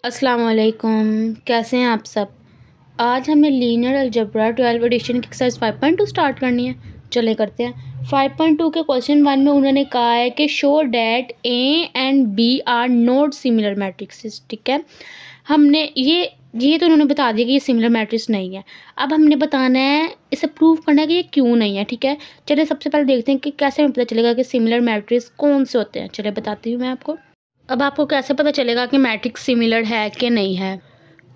अस्सलाम वालेकुम। कैसे हैं आप सब। आज हमें लीनियर अलजेब्रा 12th एडिशन की एक्सरसाइज 5.2 स्टार्ट करनी है। चले करते हैं। 5.2 के क्वेश्चन 1 में उन्होंने कहा है कि show that A and B are not similar matrix. ठीक है, हमने ये तो उन्होंने बता दिया कि ये सिमिलर मैट्रिक्स नहीं है। अब हमने बताना है, इसे प्रूव करना है कि ये क्यों नहीं है। ठीक है, चलिए सबसे पहले देखते हैं कि कैसे हमें पता चलेगा कि सिमिलर मैट्रिक्स कौन से होते हैं। चलिए बताती हूँ मैं आपको। अब आपको कैसे पता चलेगा कि मैट्रिक्स सिमिलर है कि नहीं है।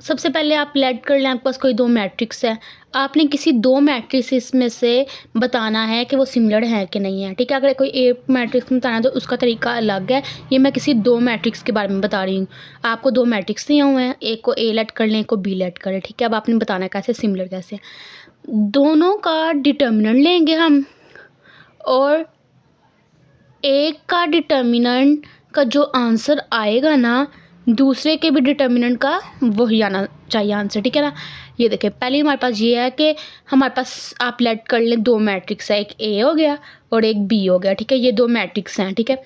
सबसे पहले आप लेट कर लें, आपके पास कोई दो मैट्रिक्स है। आपने किसी दो मैट्रिक्स में से बताना है कि वो सिमिलर है कि नहीं है। ठीक है, अगर कोई एक मैट्रिक्स में बताना है तो उसका तरीका अलग है। ये मैं किसी दो मैट्रिक्स के बारे में बता रही हूँ। आपको दो मैट्रिक्स दिए हुए हैं, एक को ए लेट कर लें, एक को बी लेट कर लें। ठीक है, अब आपने बताना है कैसे सिमिलर कैसे। दोनों का डिटर्मिनेंट लेंगे हम, और एक का डिटर्मिनेंट का जो आंसर आएगा ना, दूसरे के भी डिटर्मिनेंट का वही आना चाहिए आंसर। ठीक है ना। ये देखिए, पहले हमारे पास ये है कि हमारे पास आप लेट कर लें दो मैट्रिक्स है, एक ए हो गया और एक बी हो गया। ठीक है, ये दो मैट्रिक्स हैं। ठीक है,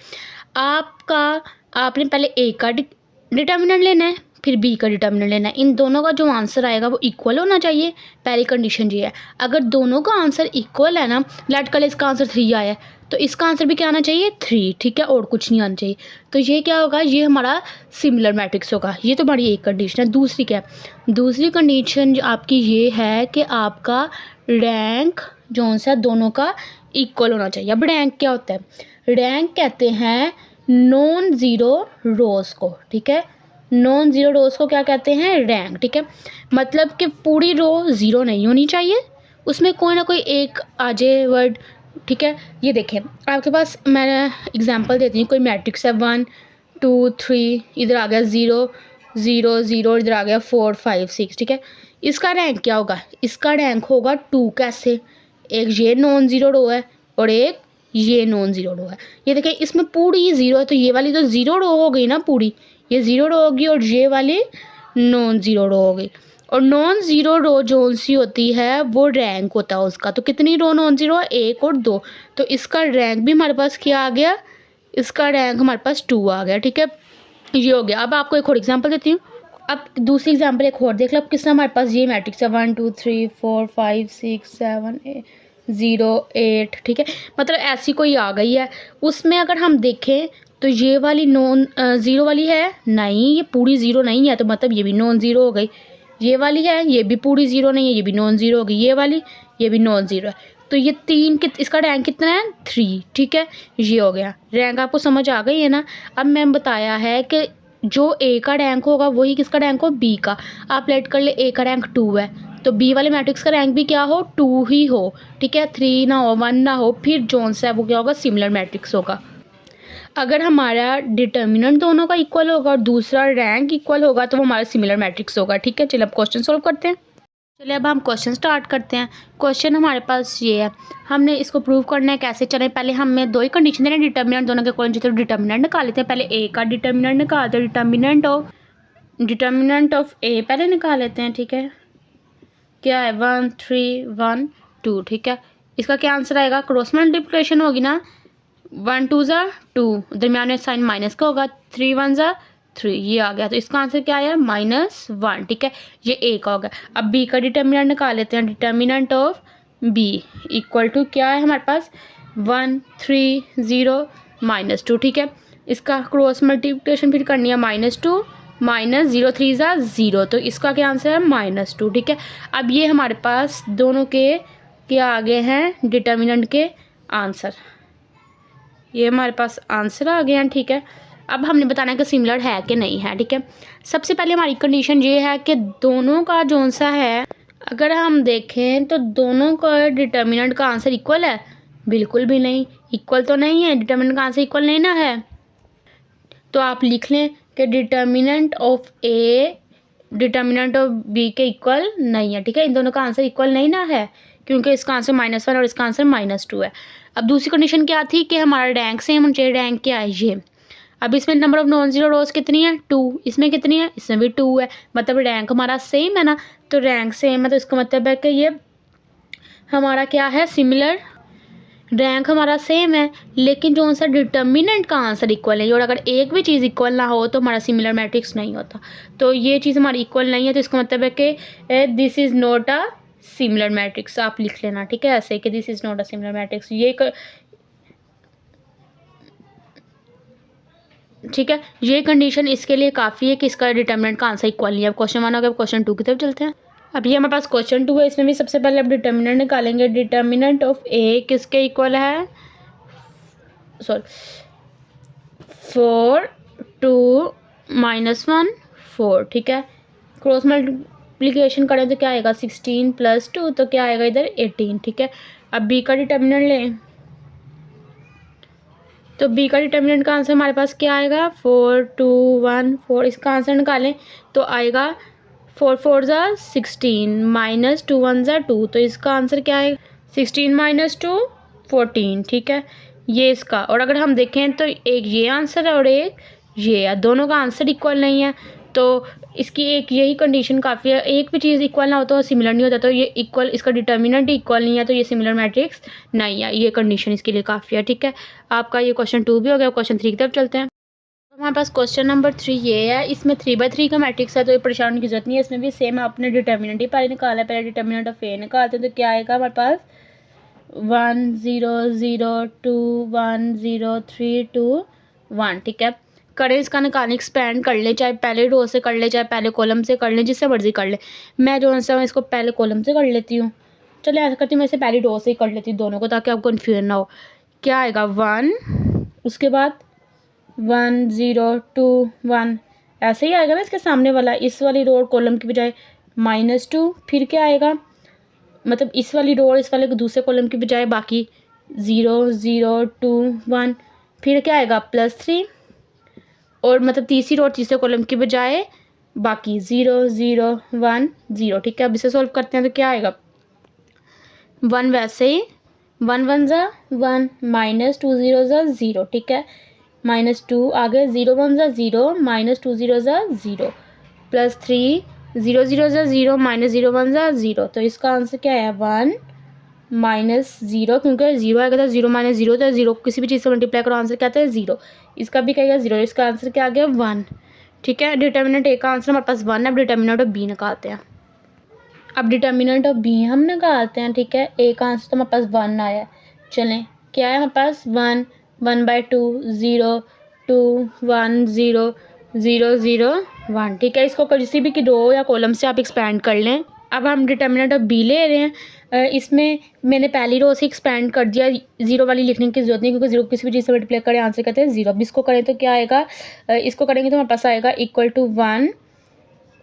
आपने पहले ए का डिटर्मिनेंट लेना है, फिर बी का डिटर्मिनेंट लेना है। इन दोनों का जो आंसर आएगा वो इक्वल होना चाहिए। पहली कंडीशन ये है। अगर दोनों का आंसर इक्वल है ना, लेट कर ले इसका आंसर 3 आया है तो इसका आंसर भी क्या आना चाहिए 3। ठीक है, और कुछ नहीं आना चाहिए। तो ये क्या होगा, ये हमारा सिमिलर मैट्रिक्स होगा। ये तो हमारी एक कंडीशन है। दूसरी क्या है, दूसरी कंडीशन जो आपकी ये है कि आपका रैंक जो सा दोनों का इक्वल होना चाहिए। अब रैंक क्या होता है, रैंक कहते हैं नॉन ज़ीरो रोज़ को। ठीक है, नॉन ज़ीरो रोज़ को क्या कहते हैं, रैंक। ठीक है, मतलब कि पूरी रो ज़ीरो नहीं होनी चाहिए, उसमें कोई ना कोई एक आ जाए वर्ड। ठीक है, ये देखें आपके पास, मैं एग्जांपल देती हूँ। कोई मैट्रिक्स है 1 2 3, इधर आ गया 0 0 0, इधर आ गया 4 5 6। ठीक है, इसका रैंक क्या होगा, इसका रैंक होगा 2। कैसे, एक ये नॉन ज़ीरो रो है और एक ये नॉन ज़ीरो रो है। ये देखें, इसमें पूरी ज़ीरो है तो ये वाली तो ज़ीरो रो हो गई ना पूरी, ये ज़ीरो रो होगी और ये वाली नॉन ज़ीरो रो हो गई। और नॉन ज़ीरो रो जो सी होती है वो रैंक होता है उसका। तो कितनी रो नॉन ज़ीरो है, 1 और 2। तो इसका रैंक भी हमारे पास क्या आ गया, इसका रैंक हमारे पास 2 आ गया। ठीक है, ये हो गया। अब आपको एक और एग्जांपल देती हूँ। अब दूसरी एग्जांपल एक और देख लो। अब किसका हमारे पास ये मैट्रिक्स है 1 2 3 4 5 6 7 0 8। ठीक है, मतलब ऐसी कोई आ गई है। उसमें अगर हम देखें तो ये वाली नॉन ज़ीरो वाली है नहीं, ये पूरी ज़ीरो नहीं है, तो मतलब ये भी नॉन ज़ीरो हो गई। ये वाली है, ये भी पूरी ज़ीरो नहीं है, ये भी नॉन ज़ीरो हो गई। ये वाली, ये भी नॉन ज़ीरो है। तो ये तीन इसका रैंक कितना है 3। ठीक है, ये हो गया रैंक। आपको समझ आ गई है ना। अब मैंने बताया है कि जो ए का रैंक होगा वही किसका रैंक हो, बी का। आप लेट कर ले ए का रैंक 2 है तो बी वाले मैट्रिक्स का रैंक भी क्या हो, 2 ही हो। ठीक है, 3 ना हो, 1 ना हो, फिर जोन सा है वो क्या होगा, सिमिलर मैट्रिक्स होगा। अगर हमारा डिटर्मिनेंट दोनों का इक्वल होगा और दूसरा रैंक इक्वल होगा तो वो हमारा सिमिलर मैट्रिक्स होगा। ठीक है, चलिए अब क्वेश्चन सॉल्व करते हैं। चलिए अब हम क्वेश्चन स्टार्ट करते हैं। क्वेश्चन हमारे पास ये है, हमने इसको प्रूव करना है कैसे। चलें पहले हमें दो ही कंडीशन देना है, डिटर्मिनेंट दोनों के इक्वल चाहिए तो डिटर्मिनेंट निकाल लेते हैं। पहले ए का डिटर्मिनेंट निकालते हैं, डिटर्मिनेंट ऑफ ए पहले निकाल लेते हैं। ठीक है, क्या है 1 3 1 2। ठीक है, इसका क्या आंसर आएगा, क्रॉस मल्टीप्लिकेशन होगी ना, 1 2 ज़ा 2, दरमियान में साइन माइनस का होगा, 3 1 ज़ा 3, ये आ गया। तो इसका आंसर क्या आया, -1। ठीक है, ये ए का हो गया। अब बी का डिटर्मिनेंट निकाल लेते हैं। Determinant of B equal to क्या है हमारे पास, 1 3 0 -2। ठीक है, इसका क्रॉस मल्टीप्लिकेशन फिर करनी है, -2 -0 3 ज़ा 0, तो इसका क्या आंसर है, -2। ठीक है, अब ये हमारे पास दोनों के क्या आ गए हैं, डिटर्मिनेंट के आंसर, ये हमारे पास आंसर आ गए हैं। ठीक है, अब हमने बताना है कि सिमिलर है कि नहीं है। ठीक है, सबसे पहले हमारी कंडीशन ये है कि दोनों का जोन सा है, अगर हम देखें तो दोनों का डिटर्मिनेंट का आंसर इक्वल है, बिल्कुल भी नहीं, इक्वल तो नहीं है, डिटर्मिनेंट का आंसर इक्वल नहीं ना है। तो आप लिख लें कि determinant of A determinant of B के इक्वल नहीं है। ठीक है, इन दोनों का आंसर इक्वल नहीं ना है, क्योंकि इसका आंसर -1 और इसका आंसर -2 है। अब दूसरी कंडीशन क्या थी कि हमारा रैंक सेम होना चाहिए। रैंक क्या है ये, अब इसमें नंबर ऑफ नॉन ज़ीरो रोज कितनी है, 2, इसमें कितनी है, इसमें भी 2 है, मतलब रैंक हमारा सेम है ना। तो रैंक सेम है तो इसका मतलब है कि ये हमारा क्या है, सिमिलर रैंक हमारा सेम है, लेकिन जो सा डिटर्मिनेंट का आंसर इक्वल है, और अगर एक भी चीज़ इक्वल ना हो तो हमारा सिमिलर मैट्रिक्स नहीं होता। तो ये चीज़ हमारी इक्वल नहीं है, तो इसका मतलब है कि this is not a similar matrix. आप लिख लेना, ठीक है, ऐसे कि this is not a similar matrix. ठीक है, ये कंडीशन इसके लिए काफ़ी है कि इसका डिटर्मिनेंट का आंसर इक्वल नहीं है। अब क्वेश्चन 1 हो गया, अब क्वेश्चन 2 की तरफ चलते हैं। अब ये हमारे पास क्वेश्चन 2 है, इसमें भी सबसे पहले अब डिटर्मिनेंट निकालेंगे। डिटर्मिनेंट ऑफ ए किसके इक्वल है, सॉरी 4 2 -1 4, ठीक है। क्रॉस मल्टीप्लिकेशन करें तो क्या आएगा 16 + 2, तो क्या आएगा इधर 18, ठीक है। अब बी का डिटर्मिनेंट लें, तो बी का डिटर्मिनेंट का आंसर हमारे पास क्या आएगा 4 2 1 4। इसका आंसर निकालें तो आएगा 4 4 ज़ा 16 -2 1 ज़ा 2, तो इसका आंसर क्या है 16 - 2 14, ठीक है। ये इसका, और अगर हम देखें तो एक ये आंसर है और एक ये है, दोनों का आंसर इक्वल नहीं है, तो इसकी एक यही कंडीशन काफ़ी है। एक भी चीज़ इक्वल ना हो तो सिमिलर नहीं होता, तो ये इक्वल, इसका डिटर्मिनेंट इक्वल नहीं है, तो ये सिमिलर मैट्रिक्स नहीं है। ये कंडीशन इसके लिए काफ़ी है, ठीक है। आपका ये क्वेश्चन 2 भी हो गया। क्वेश्चन 3 की तरफ चलते हैं। हमारे पास क्वेश्चन नंबर 3 ये है, इसमें 3/3 का मैट्रिक्स है, तो ये परेशान होने की जरूरत नहीं है। इसमें भी सेम आपने डिटर्मिनेंट ही पहले निकाला है। पहले डिटर्मिनेंट ऑफ ए निकालते हैं, तो क्या आएगा हमारे पास 1 0 0 2 1 0 3 2 1, ठीक है। करें इसका निकालने, एक्सपेंड कर ले, चाहे पहले रो से कर ले, चाहे पहले कॉलम से कर ले, जिससे मर्जी कर ले। मैं जो है इसको पहले कॉलम से कर लेती हूँ। चलिए ऐसा करती हूँ, मैं इसे पहली रो से ही कर लेती हूँ दोनों को, ताकि आपको कन्फ्यूजन ना हो। क्या आएगा 1, उसके बाद 1 0 2 1, ऐसे ही आएगा ना इसके सामने वाला, इस वाली रो और कॉलम की बजाय -2। फिर क्या आएगा, मतलब इस वाली रो और इस वाले दूसरे कॉलम की बजाय बाकी 0 0 2 1। फिर क्या आएगा +3, और मतलब तीसरी रो और तीसरे कॉलम की बजाय बाकी 0 0 1 0, ठीक है। अब इसे सॉल्व करते हैं, तो क्या आएगा 1 वैसे ही 1 1 ज़ा 1 -2 0 ज़ा 0, ठीक है। -2 आगे 0 1 ज़ा 0 -2 0 ज़ा 0 +3 0 0 ज़ा 0 -0 1 ज़ा 0, तो इसका आंसर क्या है 1 -0, क्योंकि 0 आएगा तो 0 - 0, तो 0 किसी भी चीज़ से मल्टीप्लाई करो आंसर क्या आता है 0। इसका भी कहेगा 0, इसका आंसर क्या आ गया 1, ठीक है। डिटर्मिनेंट ए का आंसर हमारे पास 1 है। अब डिटर्मिनेंट ऑफ बी निकालते हैं। अब डिटर्मिनेंट ऑफ बी हम निकालते हैं, ठीक है। ए का आंसर तो हमारे पास 1 आया है। चलें, क्या है हमारे पास 1 1/2 0 2 1 0 0 0 1, ठीक है। इसको किसी भी की रो या कॉलम से आप एक्सपेंड कर लें। अब हम डिटर्मिनेंट ऑफ बी ले रहे हैं। इसमें मैंने पहली रो से एक्सपेंड कर दिया, 0 वाली लिखने की जरूरत नहीं, क्योंकि 0 किसी भी चीज़ से मल्टीप्लाई करें आंसर कहते हैं 0। अब इसको करें तो क्या आएगा, इसको करेंगे तो हमारे पास आएगा =1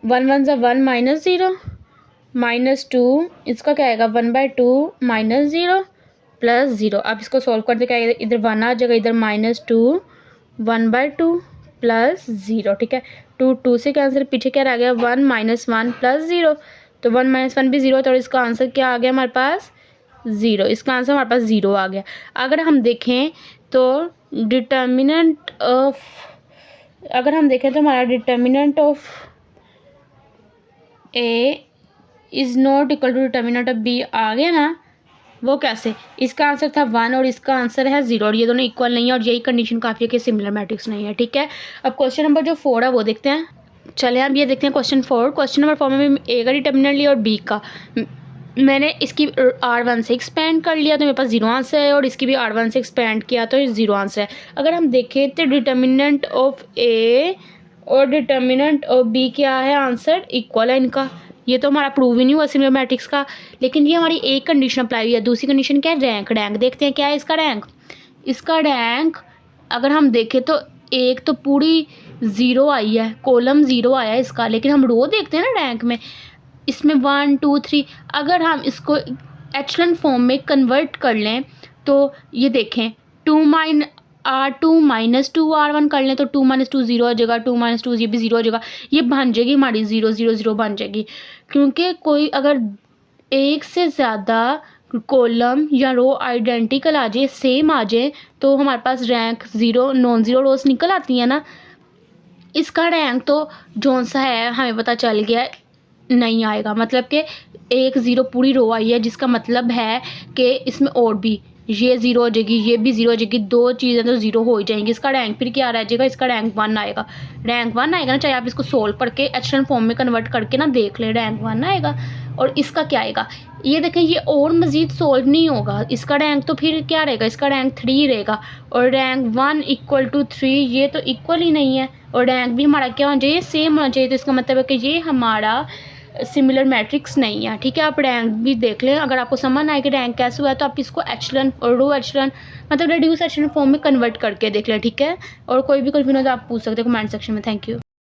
1 1 ज़ा 1 -0 -2, इसका क्या आएगा 1/2 -0 +0। अब इसको सॉल्व करते क्या आएगा, इधर 1 आ जाएगा, इधर -2 1/2 +0, ठीक है। 2 2 से कैंसिल, पीछे क्या रह गया 1 -1 +0, तो 1 - 1 भी 0, तो इसका आंसर क्या आ गया हमारे पास 0। इसका आंसर हमारे पास 0 आ गया। अगर हम देखें तो डिटर्मिनेंट ऑफ, अगर हम देखें तो हमारा determinant of A is not equal to determinant of B आ गया ना, वो कैसे, इसका आंसर था 1 और इसका आंसर है 0, और ये दोनों इक्वल नहीं है, और यही कंडीशन काफ़ी है कि सिमिलर मैट्रिक्स नहीं है, ठीक है। अब क्वेश्चन नंबर जो 4 है वो देखते हैं। चले अब ये देखते हैं क्वेश्चन 4। क्वेश्चन नंबर 4 में ए का डिटर्मिनेंट लिया और बी का, मैंने इसकी R1 से एक्सपेंड कर लिया तो मेरे पास 0 आंसर है, और इसकी भी R1 से एक्सपेंड किया तो 0 आंसर है। अगर हम देखें तो डिटर्मिनेंट ऑफ ए और डिटर्मिनेंट ऑफ बी क्या है, आंसर इक्वल है इनका। ये तो हमारा प्रूव ही नहीं हुआ सिमिलर मैट्रिक्स का, लेकिन ये हमारी एक कंडीशन अप्लाई हुई है। दूसरी कंडीशन क्या है, रैंक। रैंक देखते हैं क्या है इसका रैंक। इसका रैंक अगर हम देखें तो एक तो पूरी 0 आई है, कॉलम 0 आया है इसका, लेकिन हम रो देखते हैं ना रैंक में, इसमें 1 2 3, अगर हम इसको एचलन फॉर्म में कन्वर्ट कर लें तो ये देखें 2 -2 R1 कर लें तो 2 - 2 0 हो जाएगा, 2 - 2 ये भी 0 हो जाएगा, ये बन जाएगी हमारी 0 0 0 बन जाएगी। क्योंकि कोई अगर एक से ज़्यादा कॉलम या रो आइडेंटिकल आ जाए, सेम आ जाए, तो हमारे पास रैंक 0 नॉन ज़ीरो रोज निकल आती है ना। इसका रैंक तो जौन सा है हमें पता चल गया नहीं आएगा, मतलब कि 1 0 पूरी रो आई है, जिसका मतलब है कि इसमें और भी ये ज़ीरो हो जाएगी, ये भी ज़ीरो हो जाएगी, दो चीज़ें तो ज़ीरो हो ही जाएंगी। इसका रैंक फिर क्या रह जाएगा, इसका रैंक 1 आएगा। रैंक 1 आएगा ना, चाहे आप इसको सोल्व करके एचलन फॉर्म में कन्वर्ट करके ना देख लें, रैंक 1 आएगा। और इसका क्या आएगा, ये देखें, ये और मज़ीद सोल्व नहीं होगा। इसका रैंक तो फिर क्या रहेगा, इसका रैंक 3 रहेगा। और रैंक 1 इक्वल टू 3, ये तो इक्वल ही नहीं है। और रैंक भी हमारा क्या होना चाहिए, सेम होना चाहिए। तो इसका मतलब है कि ये हमारा सिमिलर मैट्रिक्स नहीं है। ठीक है, आप रैंक भी देख लें। अगर आपको समझ आए कि रैंक कैसे हुआ है तो आप इसको एचलन और रो एचलन मतलब रिड्यूस एचलन फॉर्म में कन्वर्ट करके देख लें। ठीक है, और कोई भी कुछ भी ना तो आप पूछ सकते हैं कमेंट सेक्शन में। Thank you.